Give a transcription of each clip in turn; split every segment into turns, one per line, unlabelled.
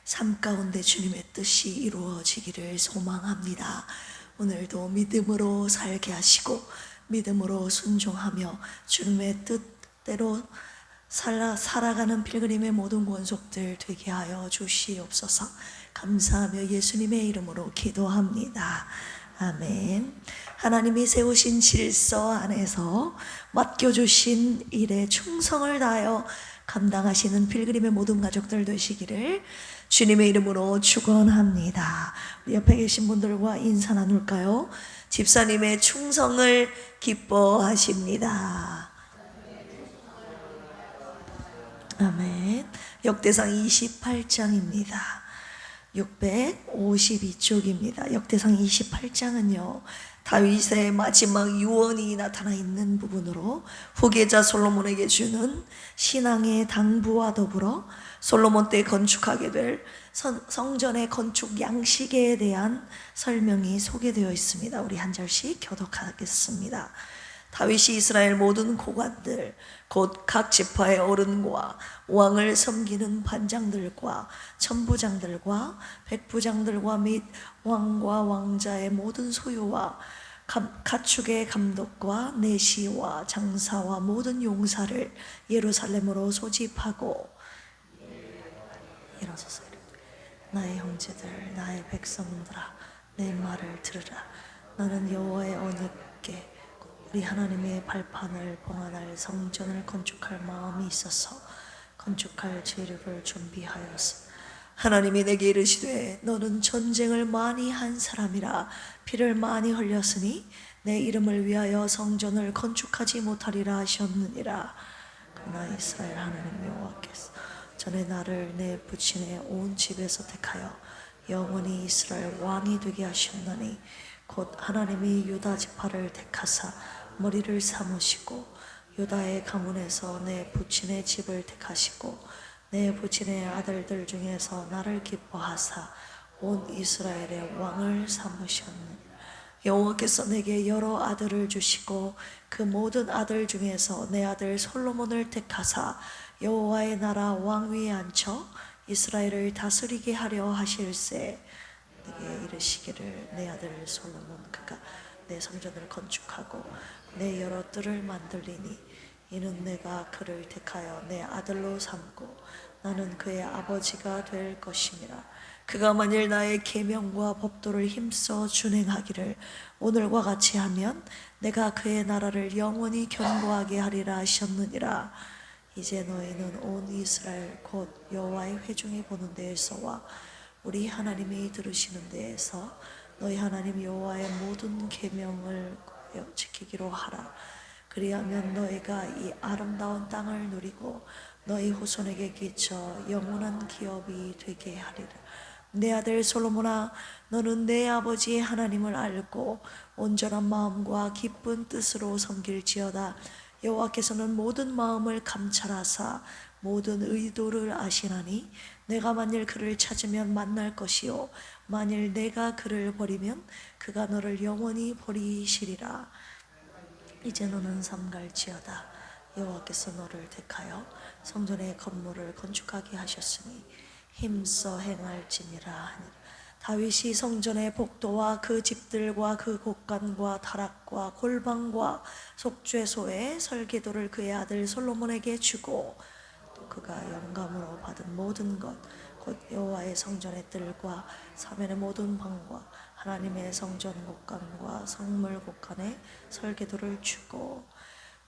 삶 가운데 주님의 뜻이 이루어지기를 소망합니다. 오늘도 믿음으로 살게 하시고 믿음으로 순종하며 주님의 뜻대로 살아가는 필그림의 모든 권속들 되게 하여 주시옵소서. 감사하며 예수님의 이름으로 기도합니다. 아멘. 하나님이 세우신 질서 안에서 맡겨주신 일에 충성을 다하여 감당하시는 필그림의 모든 가족들 되시기를 주님의 이름으로 축원합니다. 우리 옆에 계신 분들과 인사 나눌까요? 집사님의 충성을 기뻐하십니다. 아멘. 역대상 28장입니다. 652쪽입니다. 역대상 28장은요, 다윗의 마지막 유언이 나타나 있는 부분으로 후계자 솔로몬에게 주는 신앙의 당부와 더불어 솔로몬 때 건축하게 될 성전의 건축 양식에 대한 설명이 소개되어 있습니다. 우리 한 절씩 교독하겠습니다. 다윗이 이스라엘 모든 고관들 곧 각 지파의 어른과 왕을 섬기는 반장들과 천부장들과 백부장들과 및 왕과 왕자의 모든 소유와 가축의 감독과 내시와 장사와 모든 용사를 예루살렘으로 소집하고, 일어서서 나의 형제들 나의 백성들아 내 말을 들으라. 나는 여호와의 언약궤 우리 하나님의 발판을 봉헌할 성전을 건축할 마음이 있어서 건축할 재료를 준비하였으나 하나님이 내게 이르시되 너는 전쟁을 많이 한 사람이라 피를 많이 흘렸으니 내 이름을 위하여 성전을 건축하지 못하리라 하셨느니라. 그러나 이스라엘 하나님 여호와께서 전에 나를 내 부친의 온 집에서 택하여 영원히 이스라엘 왕이 되게 하셨나니 곧 하나님이 유다 지파를 택하사 머리를 삼으시고 유다의 가문에서 내 부친의 집을 택하시고 내 부친의 아들들 중에서 나를 기뻐하사 온 이스라엘의 왕을 삼으셨느니라. 여호와께서 내게 여러 아들을 주시고 그 모든 아들 중에서 내 아들 솔로몬을 택하사 여호와의 나라 왕위에 앉혀 이스라엘을 다스리게 하려 하실세. 내게 이르시기를 내 아들 솔로몬 그가 내 성전을 건축하고 내 여러 뜰을 만들리니 이는 내가 그를 택하여 내 아들로 삼고 나는 그의 아버지가 될 것임이라. 그가 만일 나의 계명과 법도를 힘써 준행하기를 오늘과 같이 하면 내가 그의 나라를 영원히 견고하게 하리라 하셨느니라. 이제 너희는 온 이스라엘 곧 여호와의 회중이 보는 데에서와 우리 하나님이 들으시는 데에서 너희 하나님 여호와의 모든 계명을 지키기로 하라. 그리하면 너희가 이 아름다운 땅을 누리고 너희 후손에게 끼쳐 영원한 기업이 되게 하리라. 내 아들 솔로몬아, 너는 내 아버지의 하나님을 알고 온전한 마음과 기쁜 뜻으로 섬길지어다. 여호와께서는 모든 마음을 감찰하사 모든 의도를 아시나니 내가 만일 그를 찾으면 만날 것이요 만일 내가 그를 버리면 그가 너를 영원히 버리시리라. 이제 너는 삼갈지어다. 여호와께서 너를 택하여 성전의 건물을 건축하게 하셨으니 힘써 행할지니라 하니라. 다윗이 성전의 복도와 그 집들과 그 곳간과 다락과 골방과 속죄소의 설계도를 그의 아들 솔로몬에게 주고 또 그가 영감으로 받은 모든 것 곧 여호와의 성전의 뜰과 사면의 모든 방과 하나님의 성전 곳간과 성물 곳간의 설계도를 주고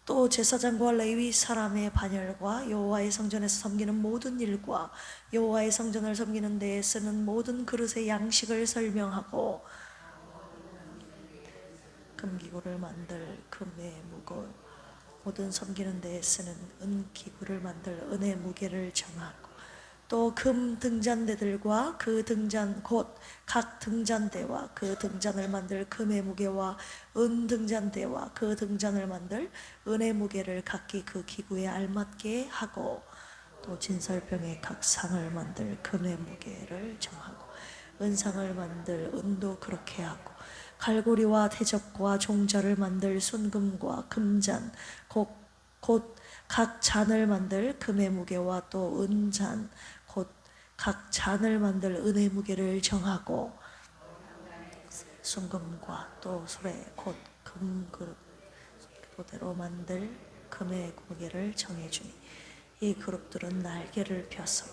또 제사장과 레위 사람의 반열과 여호와의 성전에서 섬기는 모든 일과 여호와의 성전을 섬기는 데에 쓰는 모든 그릇의 양식을 설명하고 금기구를 만들 금의 무거 모든 섬기는 데에 쓰는 은기구를 만들 은의 무게를 정하고 또 금 등잔대들과 그 등잔 곧 각 등잔대와 그 등잔을 만들 금의 무게와 은 등잔대와 그 등잔을 만들 은의 무게를 각기 그 기구에 알맞게 하고 또 진설병의 각 상을 만들 금의 무게를 정하고 은상을 만들 은도 그렇게 하고 갈고리와 대접과 종자를 만들 순금과 금잔 곧 각 잔을 만들 금의 무게와 또 은잔 곧 각 잔을 만들 은혜 무게를 정하고 순금과 또 수레 곧 금그릇 그대로 만들 금의 무게를 정해주니 이 그룹들은 날개를 펴서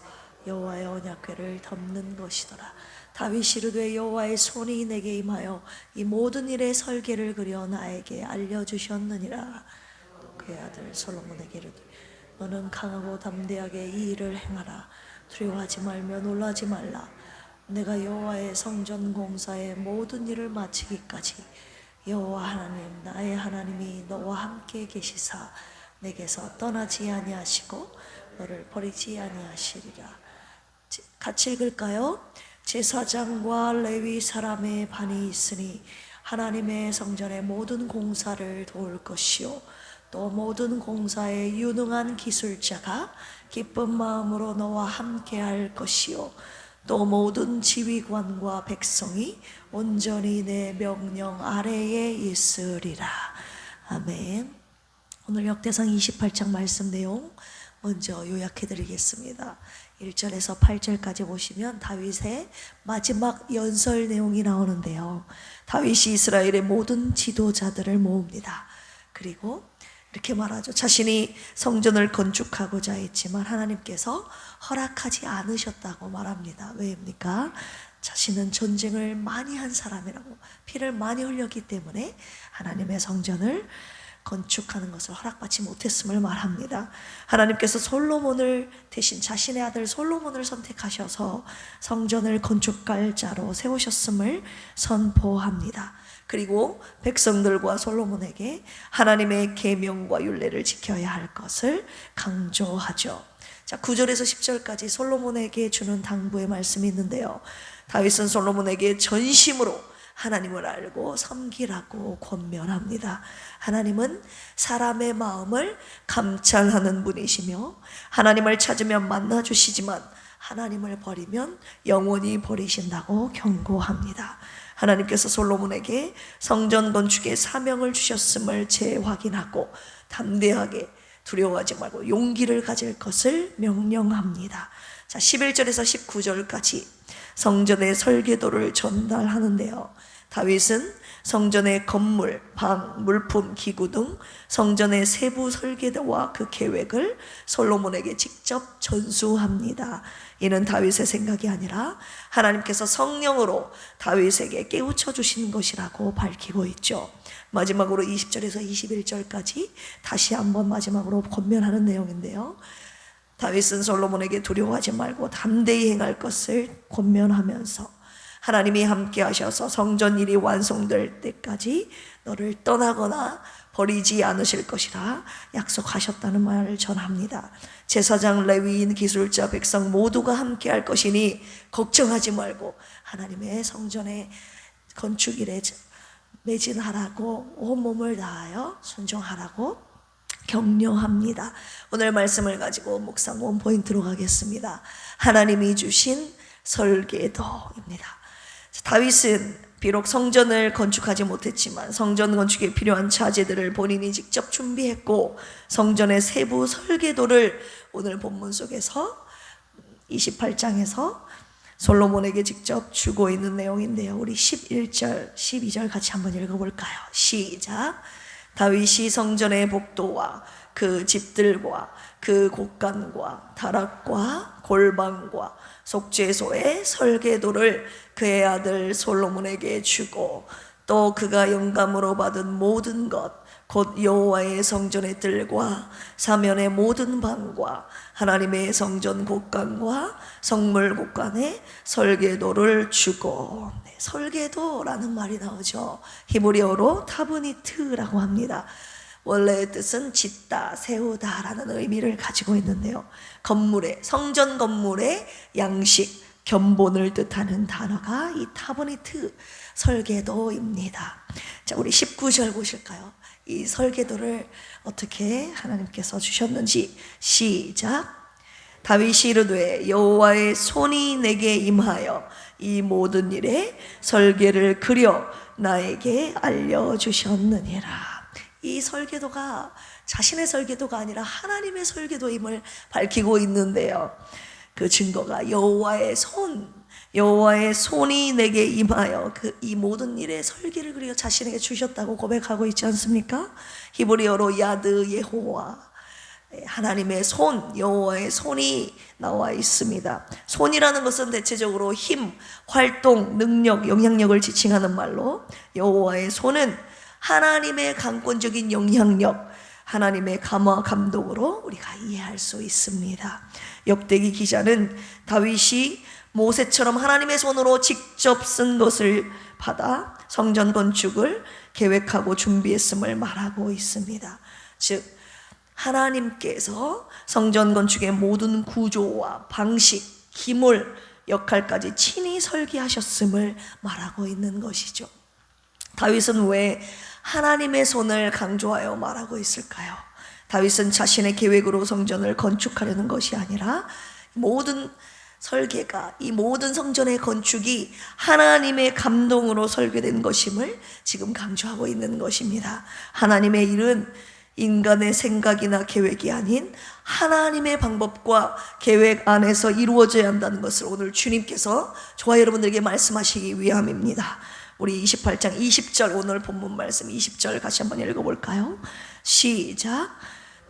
여호와의 언약궤를 덮는 것이더라. 다윗이 이르되 여호와의 손이 내게 임하여 이 모든 일의 설계를 그려 나에게 알려주셨느니라. 그의 아들 솔로몬에게 이르되 너는 강하고 담대하게 이 일을 행하라. 두려워하지 말며 놀라지 말라. 내가 여호와의 성전 공사의 모든 일을 마치기까지 여호와 하나님 나의 하나님이 너와 함께 계시사 내게서 떠나지 아니하시고 너를 버리지 아니하시리라. 같이 읽을까요? 제사장과 레위 사람의 반이 있으니 하나님의 성전의 모든 공사를 도울 것이요 또 모든 공사에 유능한 기술자가 기쁜 마음으로 너와 함께 할 것이요 또 모든 지휘관과 백성이 온전히 내 명령 아래에 있으리라. 아멘. 오늘 역대상 28장 말씀 내용 먼저 요약해 드리겠습니다. 1절에서 8절까지 보시면 다윗의 마지막 연설 내용이 나오는데요. 다윗이 이스라엘의 모든 지도자들을 모읍니다. 그리고 이렇게 말하죠. 자신이 성전을 건축하고자 했지만 하나님께서 허락하지 않으셨다고 말합니다. 왜입니까? 자신은 전쟁을 많이 한 사람이라고 피를 많이 흘렸기 때문에 하나님의 성전을 건축하는 것을 허락받지 못했음을 말합니다. 하나님께서 솔로몬을 대신 자신의 아들 솔로몬을 선택하셔서 성전을 건축할 자로 세우셨음을 선포합니다. 그리고 백성들과 솔로몬에게 하나님의 계명과 율례를 지켜야 할 것을 강조하죠. 자, 9절에서 10절까지 솔로몬에게 주는 당부의 말씀이 있는데요. 다윗은 솔로몬에게 전심으로 하나님을 알고 섬기라고 권면합니다. 하나님은 사람의 마음을 감찰하는 분이시며 하나님을 찾으면 만나주시지만 하나님을 버리면 영원히 버리신다고 경고합니다. 하나님께서 솔로몬에게 성전 건축의 사명을 주셨음을 재확인하고 담대하게 두려워하지 말고 용기를 가질 것을 명령합니다. 자, 11절에서 19절까지 성전의 설계도를 전달하는데요. 다윗은 성전의 건물, 방, 물품, 기구 등 성전의 세부 설계도와 그 계획을 솔로몬에게 직접 전수합니다. 이는 다윗의 생각이 아니라 하나님께서 성령으로 다윗에게 깨우쳐 주시는 것이라고 밝히고 있죠. 마지막으로 20절에서 21절까지 다시 한번 마지막으로 권면하는 내용인데요. 다윗은 솔로몬에게 두려워하지 말고 담대히 행할 것을 권면하면서 하나님이 함께 하셔서 성전 일이 완성될 때까지 너를 떠나거나 버리지 않으실 것이라 약속하셨다는 말을 전합니다. 제사장, 레위인, 기술자, 백성 모두가 함께 할 것이니 걱정하지 말고 하나님의 성전의 건축일에 매진하라고 온몸을 다하여 순종하라고 격려합니다. 오늘 말씀을 가지고 묵상 원 포인트로 가겠습니다. 하나님이 주신 설계도입니다. 다윗은 비록 성전을 건축하지 못했지만 성전 건축에 필요한 자재들을 본인이 직접 준비했고 성전의 세부 설계도를 오늘 본문 속에서 28장에서 솔로몬에게 직접 주고 있는 내용인데요. 우리 11절, 12절 같이 한번 읽어볼까요? 시작. 다윗이 성전의 복도와 그 집들과 그 곳간과 다락과 골방과 속죄소의 설계도를 그의 아들 솔로몬에게 주고 또 그가 영감으로 받은 모든 것 곧 여호와의 성전의 뜰과 사면의 모든 방과 하나님의 성전 곳간과 성물 곳간에 설계도를 주고, 설계도라는 말이 나오죠. 히브리어로 타브니트라고 합니다. 원래의 뜻은 짓다, 세우다 라는 의미를 가지고 있는데요. 건물의, 성전 건물의 양식, 견본을 뜻하는 단어가 이 타브니트, 설계도입니다. 자, 우리 19절 보실까요? 이 설계도를 어떻게 하나님께서 주셨는지 시작. 다윗이 이르되 여호와의 손이 내게 임하여 이 모든 일에 설계를 그려 나에게 알려주셨느니라. 이 설계도가 자신의 설계도가 아니라 하나님의 설계도임을 밝히고 있는데요. 그 증거가 여호와의 손이 내게 임하여 이 모든 일의 설계를 그리고 자신에게 주셨다고 고백하고 있지 않습니까? 히브리어로 야드 예호와, 하나님의 손, 여호와의 손이 나와 있습니다. 손이라는 것은 대체적으로 힘, 활동, 능력, 영향력을 지칭하는 말로, 여호와의 손은 하나님의 강권적인 영향력, 하나님의 감화 감동으로 우리가 이해할 수 있습니다. 역대기 기자는 다윗이 모세처럼 하나님의 손으로 직접 쓴 것을 받아 성전 건축을 계획하고 준비했음을 말하고 있습니다. 즉 하나님께서 성전 건축의 모든 구조와 방식, 기물, 역할까지 친히 설계하셨음을 말하고 있는 것이죠. 다윗은 왜 하나님의 손을 강조하여 말하고 있을까요? 다윗은 자신의 계획으로 성전을 건축하려는 것이 아니라 모든 설계가, 이 모든 성전의 건축이 하나님의 감동으로 설계된 것임을 지금 강조하고 있는 것입니다. 하나님의 일은 인간의 생각이나 계획이 아닌 하나님의 방법과 계획 안에서 이루어져야 한다는 것을 오늘 주님께서 저와 여러분들에게 말씀하시기 위함입니다. 우리 28장 20절, 오늘 본문 말씀 20절 같이 한번 읽어볼까요? 시작.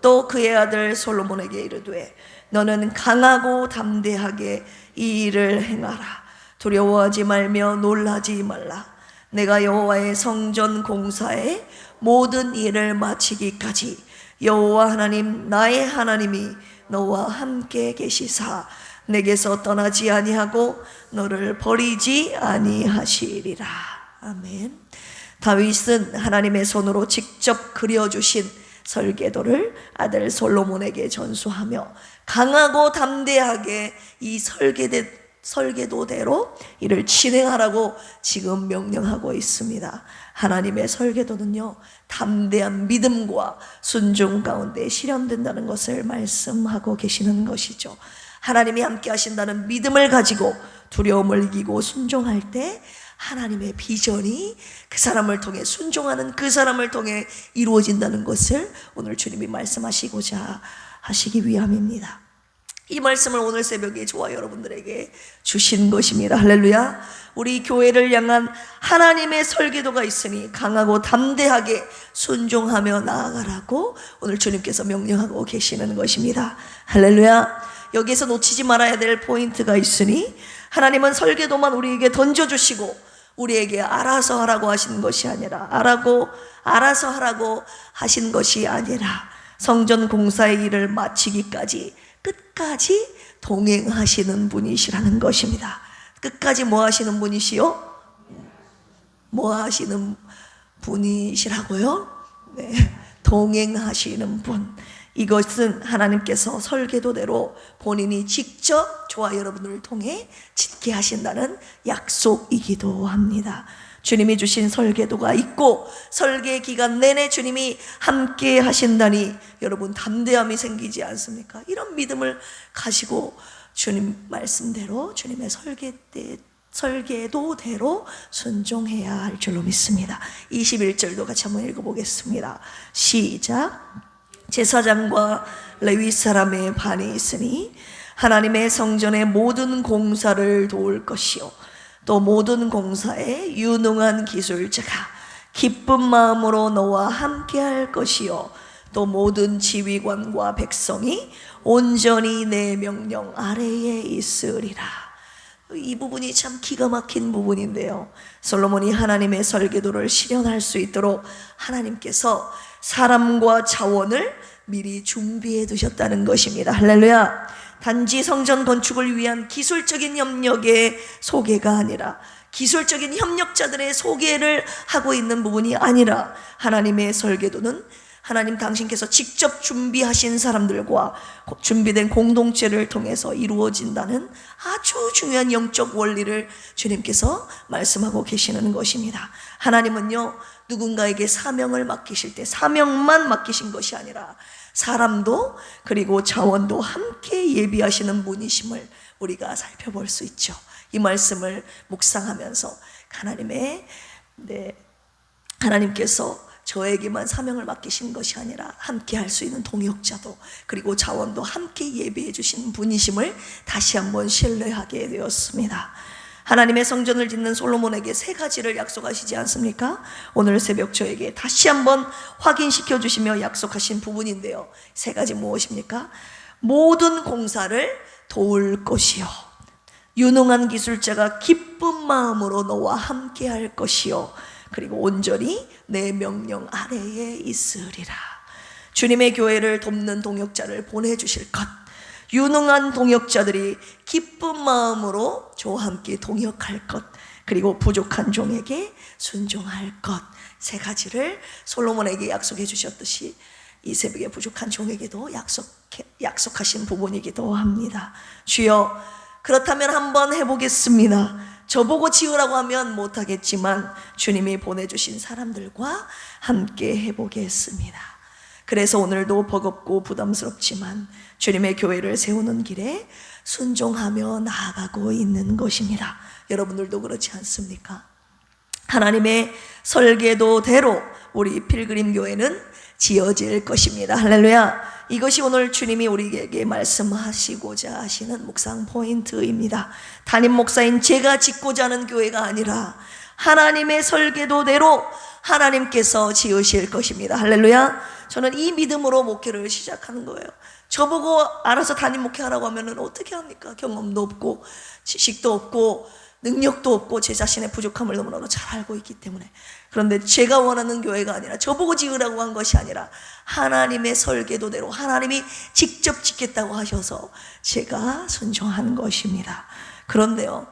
또 그의 아들 솔로몬에게 이르되 너는 강하고 담대하게 이 일을 행하라. 두려워하지 말며 놀라지 말라. 내가 여호와의 성전 공사의 모든 일을 마치기까지 여호와 하나님 나의 하나님이 너와 함께 계시사 내게서 떠나지 아니하고 너를 버리지 아니하시리라. 아멘. 다윗은 하나님의 손으로 직접 그려주신 설계도를 아들 솔로몬에게 전수하며 강하고 담대하게 이 설계도대로 이를 진행하라고 지금 명령하고 있습니다. 하나님의 설계도는요, 담대한 믿음과 순종 가운데 실현된다는 것을 말씀하고 계시는 것이죠. 하나님이 함께 하신다는 믿음을 가지고 두려움을 이기고 순종할 때 하나님의 비전이 그 사람을 통해, 순종하는 그 사람을 통해 이루어진다는 것을 오늘 주님이 말씀하시고자 하시기 위함입니다. 이 말씀을 오늘 새벽에 저와 여러분들에게 주신 것입니다. 할렐루야. 우리 교회를 향한 하나님의 설계도가 있으니 강하고 담대하게 순종하며 나아가라고 오늘 주님께서 명령하고 계시는 것입니다. 할렐루야. 여기에서 놓치지 말아야 될 포인트가 있으니 하나님은 설계도만 우리에게 던져주시고 우리에게 알아서 하라고 하신 것이 아니라, 알아서 하라고 하신 것이 아니라 성전 공사의 일을 마치기까지 끝까지 동행하시는 분이시라는 것입니다. 끝까지 뭐 하시는 분이시요? 뭐 하시는 분이시라고요? 네, 동행하시는 분. 이것은 하나님께서 설계도대로 본인이 직접 저와 여러분을 통해 짓게 하신다는 약속이기도 합니다. 주님이 주신 설계도가 있고 설계 기간 내내 주님이 함께 하신다니 여러분 담대함이 생기지 않습니까? 이런 믿음을 가지고 주님 말씀대로, 주님의 설계도대로 순종해야 할 줄로 믿습니다. 21절도 같이 한번 읽어보겠습니다. 시작. 제사장과 레위 사람의 반이 있으니 하나님의 성전의 모든 공사를 도울 것이요 또 모든 공사에 유능한 기술자가 기쁜 마음으로 너와 함께할 것이요 또 모든 지휘관과 백성이 온전히 내 명령 아래에 있으리라. 이 부분이 참 기가 막힌 부분인데요, 솔로몬이 하나님의 설계도를 실현할 수 있도록 하나님께서 사람과 자원을 미리 준비해 두셨다는 것입니다. 할렐루야. 단지 성전 건축을 위한 기술적인 협력의 소개가 아니라, 기술적인 협력자들의 소개를 하고 있는 부분이 아니라, 하나님의 설계도는 하나님 당신께서 직접 준비하신 사람들과 준비된 공동체를 통해서 이루어진다는 아주 중요한 영적 원리를 주님께서 말씀하고 계시는 것입니다. 하나님은요, 누군가에게 사명을 맡기실 때 사명만 맡기신 것이 아니라 사람도 그리고 자원도 함께 예비하시는 분이심을 우리가 살펴볼 수 있죠. 이 말씀을 묵상하면서 하나님께서 저에게만 사명을 맡기신 것이 아니라 함께 할 수 있는 동역자도 그리고 자원도 함께 예비해 주신 분이심을 다시 한번 신뢰하게 되었습니다. 하나님의 성전을 짓는 솔로몬에게 세 가지를 약속하시지 않습니까? 오늘 새벽 저에게 다시 한번 확인시켜 주시며 약속하신 부분인데요, 세 가지 무엇입니까? 모든 공사를 도울 것이요, 유능한 기술자가 기쁜 마음으로 너와 함께 할 것이요, 그리고 온전히 내 명령 아래에 있으리라. 주님의 교회를 돕는 동역자를 보내주실 것, 유능한 동역자들이 기쁜 마음으로 저와 함께 동역할 것, 그리고 부족한 종에게 순종할 것, 세 가지를 솔로몬에게 약속해 주셨듯이 이 새벽에 부족한 종에게도 약속하신 부분이기도 합니다. 주여, 그렇다면 한번 해보겠습니다. 저보고 지으라고 하면 못하겠지만 주님이 보내주신 사람들과 함께 해보겠습니다. 그래서 오늘도 버겁고 부담스럽지만 주님의 교회를 세우는 길에 순종하며 나아가고 있는 것입니다. 여러분들도 그렇지 않습니까? 하나님의 설계도대로 우리 필그림 교회는 지어질 것입니다. 할렐루야. 이것이 오늘 주님이 우리에게 말씀하시고자 하시는 묵상 포인트입니다. 담임 목사인 제가 짓고자 하는 교회가 아니라 하나님의 설계도대로 하나님께서 지으실 것입니다. 할렐루야. 저는 이 믿음으로 목회를 시작하는 거예요. 저보고 알아서 담임 목회하라고 하면 어떻게 합니까? 경험도 없고 지식도 없고 능력도 없고 제 자신의 부족함을 너무너무 잘 알고 있기 때문에. 그런데 제가 원하는 교회가 아니라 저보고 지으라고 한 것이 아니라 하나님의 설계도대로 하나님이 직접 짓겠다고 하셔서 제가 순종한 것입니다. 그런데요,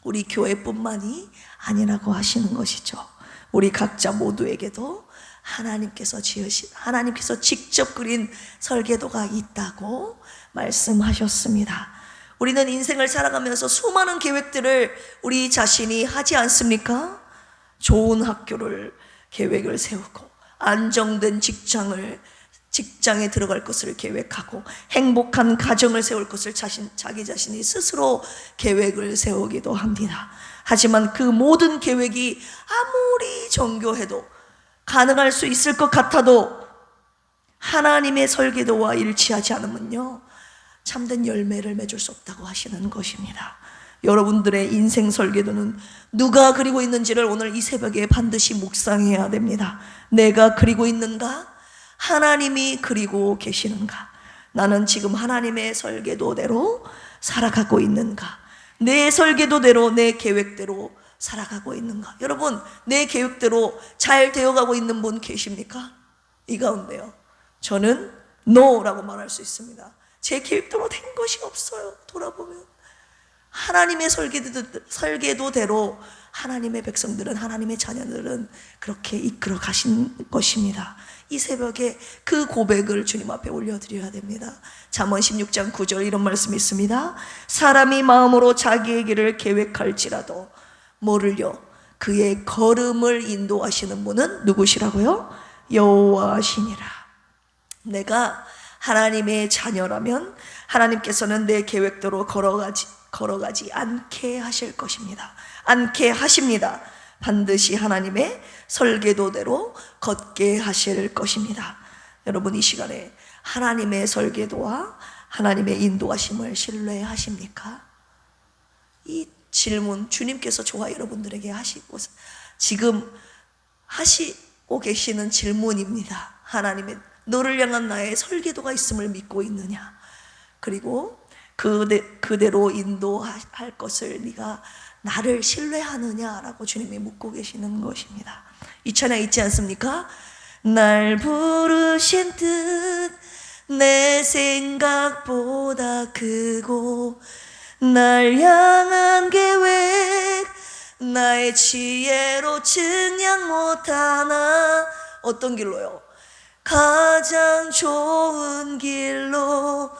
우리 교회뿐만이 아니라고 하시는 것이죠. 우리 각자 모두에게도 하나님께서 지으신, 하나님께서 직접 그린 설계도가 있다고 말씀하셨습니다. 우리는 인생을 살아가면서 수많은 계획들을 우리 자신이 하지 않습니까? 좋은 학교를 계획을 세우고 안정된 직장에 들어갈 것을 계획하고 행복한 가정을 세울 것을 자기 자신이 스스로 계획을 세우기도 합니다. 하지만 그 모든 계획이 아무리 정교해도 가능할 수 있을 것 같아도 하나님의 설계도와 일치하지 않으면요, 참된 열매를 맺을 수 없다고 하시는 것입니다. 여러분들의 인생 설계도는 누가 그리고 있는지를 오늘 이 새벽에 반드시 묵상해야 됩니다. 내가 그리고 있는가? 하나님이 그리고 계시는가? 나는 지금 하나님의 설계도대로 살아가고 있는가? 내 설계도대로, 내 계획대로 살아가고 있는가? 여러분, 내 계획대로 잘 되어가고 있는 분 계십니까? 이 가운데요, 저는 NO라고 말할 수 있습니다. 제 계획대로 된 것이 없어요. 돌아보면 하나님의 설계도대로 하나님의 백성들은, 하나님의 자녀들은 그렇게 이끌어 가신 것입니다. 이 새벽에 그 고백을 주님 앞에 올려드려야 됩니다. 잠언 16장 9절 이런 말씀이 있습니다. 사람이 마음으로 자기의 길을 계획할지라도 뭐를요? 그의 걸음을 인도하시는 분은 누구시라고요? 여호와시니라. 내가 하나님의 자녀라면 하나님께서는 내 계획대로 걸어가지 않게 하실 것입니다. 않게 하십니다. 반드시 하나님의 설계도대로 걷게 하실 것입니다. 여러분, 이 시간에 하나님의 설계도와 하나님의 인도하심을 신뢰하십니까? 이 질문 주님께서 저와 여러분들에게 하시고 지금 하시고 계시는 질문입니다. 하나님의 너를 향한 나의 설계도가 있음을 믿고 있느냐? 그리고 그대로 인도할 것을 네가 나를 신뢰하느냐라고 주님이 묻고 계시는 것입니다. 이 찬양 있지 않습니까? 날 부르신 뜻 내 생각보다 크고 날 향한 계획 나의 지혜로 측량 못하나. 어떤 길로요? 가장 좋은 길로,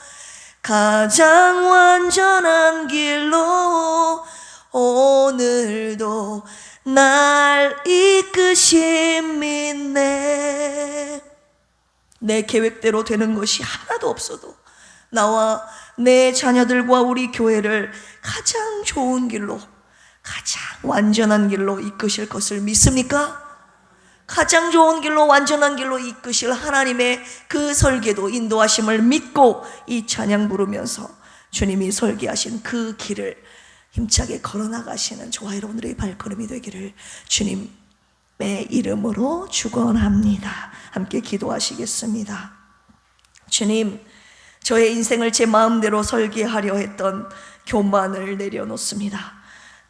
가장 완전한 길로 오늘도 날 이끄심 믿네. 내 계획대로 되는 것이 하나도 없어도 나와 내 자녀들과 우리 교회를 가장 좋은 길로, 가장 완전한 길로 이끄실 것을 믿습니까? 가장 좋은 길로, 완전한 길로 이끄실 하나님의 그 설계도, 인도하심을 믿고 이 찬양 부르면서 주님이 설계하신 그 길을 힘차게 걸어나가시는 저와 여러분들의 발걸음이 되기를 주님의 이름으로 축원합니다. 함께 기도하시겠습니다. 주님, 저의 인생을 제 마음대로 설계하려 했던 교만을 내려놓습니다.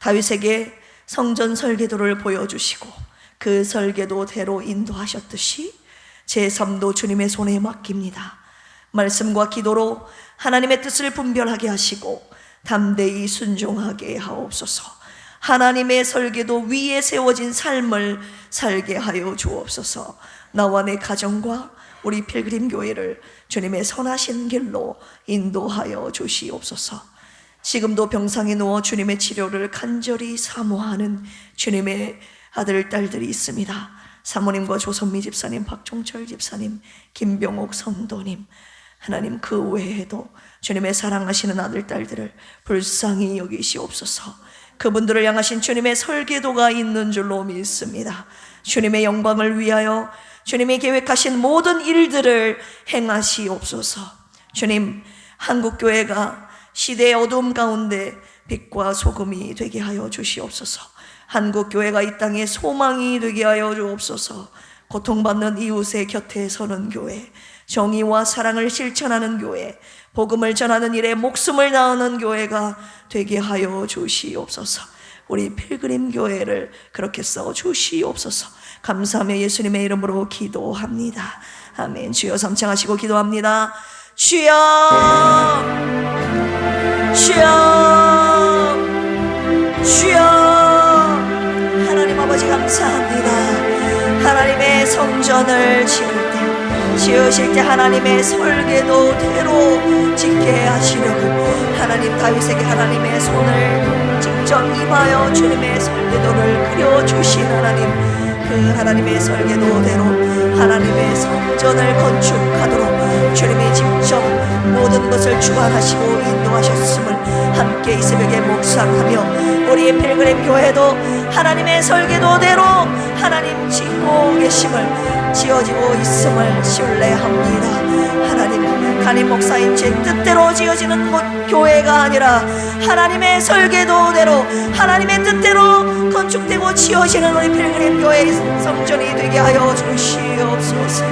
다윗에게 성전 설계도를 보여주시고 그 설계도대로 인도하셨듯이 제 삶도 주님의 손에 맡깁니다. 말씀과 기도로 하나님의 뜻을 분별하게 하시고 담대히 순종하게 하옵소서. 하나님의 설계도 위에 세워진 삶을 살게 하여 주옵소서. 나와 내 가정과 우리 필그림 교회를 주님의 선하신 길로 인도하여 주시옵소서. 지금도 병상에 누워 주님의 치료를 간절히 사모하는 주님의 아들, 딸들이 있습니다. 사모님과 조선미 집사님, 박종철 집사님, 김병옥 성도님, 하나님 그 외에도 주님의 사랑하시는 아들, 딸들을 불쌍히 여기시옵소서. 그분들을 향하신 주님의 설계도가 있는 줄로 믿습니다. 주님의 영광을 위하여 주님이 계획하신 모든 일들을 행하시옵소서. 주님, 한국교회가 시대의 어두움 가운데 빛과 소금이 되게 하여 주시옵소서. 한국교회가 이 땅에 소망이 되게 하여 주옵소서. 고통받는 이웃의 곁에 서는 교회, 정의와 사랑을 실천하는 교회, 복음을 전하는 일에 목숨을 다하는 교회가 되게 하여 주시옵소서. 우리 필그림 교회를 그렇게 써 주시옵소서. 감사하며 예수님의 이름으로 기도합니다. 아멘. 주여 삼창하시고 기도합니다. 주여, 주여, 주여. 하나님 아버지 감사합니다. 하나님의 성전을 지으실 때 하나님의 설계도대로 짓게 하시려고 하나님 다윗에게 하나님의 손을 직접 임하여 주님의 설계도를 그려주신 하나님, 그 하나님의 설계도대로 하나님의 성전을 건축하도록 주님이 직접 모든 것을 주관하시고 인도하셨음을 함께 이 새벽에 묵상하며 우리의 필그림 교회도 하나님의 설계도대로 하나님 짓고 계심을, 지어지고 있음을 신뢰합니다. 하나님, 담임 목사인 제 뜻대로 지어지는 곳 교회가 아니라 하나님의 설계도대로 하나님의 뜻대로 건축되고 지어지는 우리 필그림 교회의 성전이 되게 하여 주시옵소서.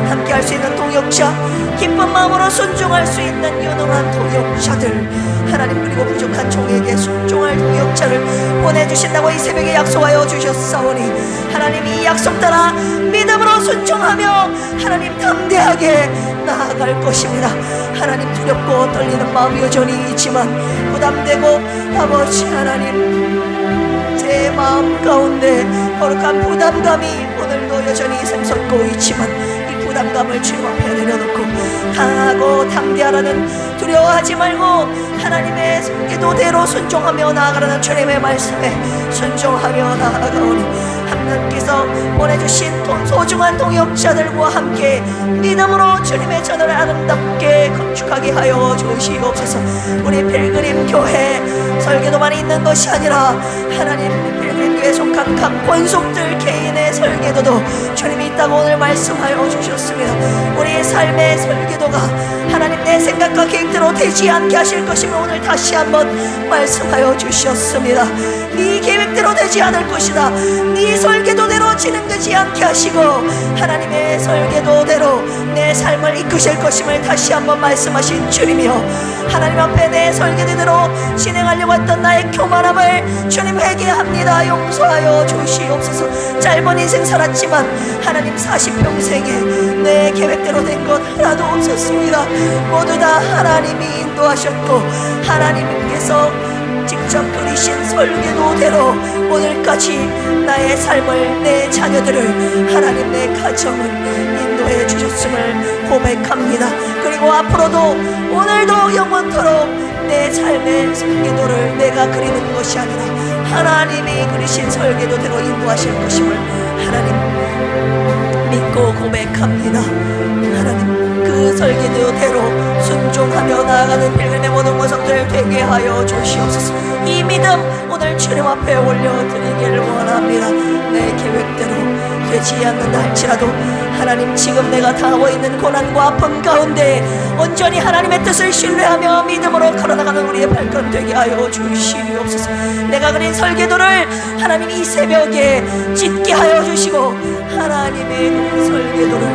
함께 할 수 있는 동역자, 기쁜 마음으로 순종할 수 있는 유능한 동역자들, 하나님 그리고 부족한 종에게 순종할 동역자를 보내주신다고 이 새벽에 약속하여 주셨사오니 하나님 이 약속 따라 믿음으로 순종하며 하나님 담대하게 나아갈 것입니다. 하나님 두렵고 떨리는 마음이 여전히 있지만 부담되고 아버지 하나님 제 마음 가운데 거룩한 부담감이 오늘도 여전히 샘솟고 있지만 이 부담감을 주님 앞에 내려놓고 강하고 담대하라는, 두려워하지 말고 하나님의 설계도대로 순종하며 나아가라는 주님의 말씀에 순종하며 나아가오니 하나님께서 보내주신 소중한 동역자들과 함께 믿음으로 주님의 전을 아름답게 건축하게 하여 주시옵소서. 우리 필그림 교회 설계도만 있는 것이 아니라 하나님 필그림 교회에 속한 각 권속들 개인의 설계도도 주님이 있다고 오늘 말씀하여 주셨습니다. 우리의 삶의 설계도가 하나님 내 생각과 계획대로 되지 않게 하실 것임을 오늘 다시 한번 말씀하여 주셨습니다. 네 계획대로 되지 않을 것이다. 네 설계도대로 진행되지 않게 하시고 하나님의 설계도대로 내 삶을 이끄실 것임을 다시 한번 말씀하신 주님이여, 하나님 앞에 내 설계도대로 진행하려고 했던 나의 교만함을 주님 회개합니다. 용서하여 주시옵소서. 짧은 인생 살았지만 하나님 40평생에 내 계획대로 된 것 하나도 없었습니다. 모두 다 하나님이 인도하셨고 하나님께서 직접 그리신 설계도대로 오늘까지 나의 삶을, 내 자녀들을, 하나님 내 가정을 인도해 주셨음을 고백합니다. 그리고 앞으로도 오늘도 영원토록 내 삶의 설계도를 내가 그리는 것이 아니라 하나님이 그리신 설계도대로 인도하실 것임을 하나님 믿고 고백합니다. 하나님 그 설계도대로 순종하며 나아가는 필름의 모든 모습들 되게 하여 주시옵소서. 이 믿음 오늘 주님 앞에 올려드리기를 원합니다. 내 계획대로 되지 않는다 할지라도 하나님, 지금 내가 당하고 있는 고난과 아픔 가운데 온전히 하나님의 뜻을 신뢰하며 믿음으로 걸어나가는 우리의 발걸음 되게 하여 주시옵소서. 내가 그린 설계도를 하나님 이 새벽에 짙게 하여 주시고, 하나님의 그 설계도를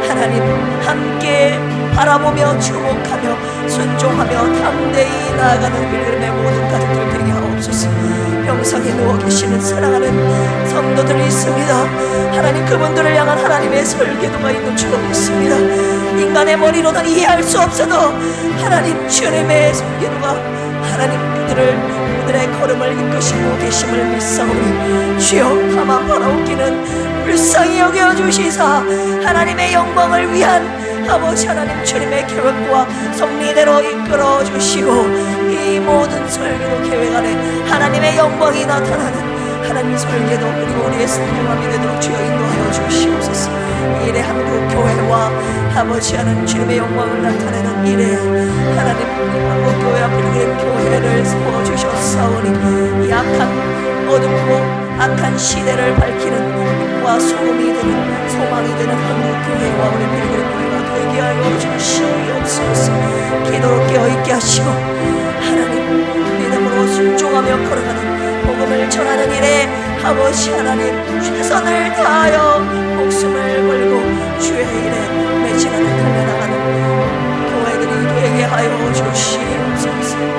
하나님 함께 바라보며 주목하며 순종하며 담대히 나아가는 필그림의 모든 가족들 되게 하옵소서. 병상에 누워 계시는 사랑하는 성도들이 있습니다. 하나님, 그분들을 향한 하나님의 설계도가 있는 줄 믿습니다. 인간의 머리로는 이해할 수 없어도 하나님 주님의 설계도가 하나님 그들의 걸음을 이끄시고 계심을 믿사오니, 주여 다만 바라옵기는 불쌍히 여겨주시사 하나님의 영광을 위한 아버지 하나님 주님의 계획과 섭리대로 이끌어 주시고, 이 모든 설계도 계획 안에 하나님의 영광이 나타나는 하나님 설계도, 그리고 우리의 성공함이 되도록 주여 인도하여 주시옵소서. 이래 한국교회와 아버지 하나님 주님의 영광을 나타내는 이래 하나님 한국교회와 필그림 교회를 세워주셨사오니, 이 악한 어둡고 악한 시대를 밝히는 빛과 소금이 되는 소망이 되는 한국교회와 우리 필그림 교회가 되게 하여 주시옵소서. 기도로 깨어있게 하시고 하나님 믿음으로 순종하며 걸어가는 복음을 전하는 일에 아버지 하나님 최선을 다하여 목숨을 걸고 주의 일에 매진하는 달려나가는 교회들이 되게 하여 주시옵소서.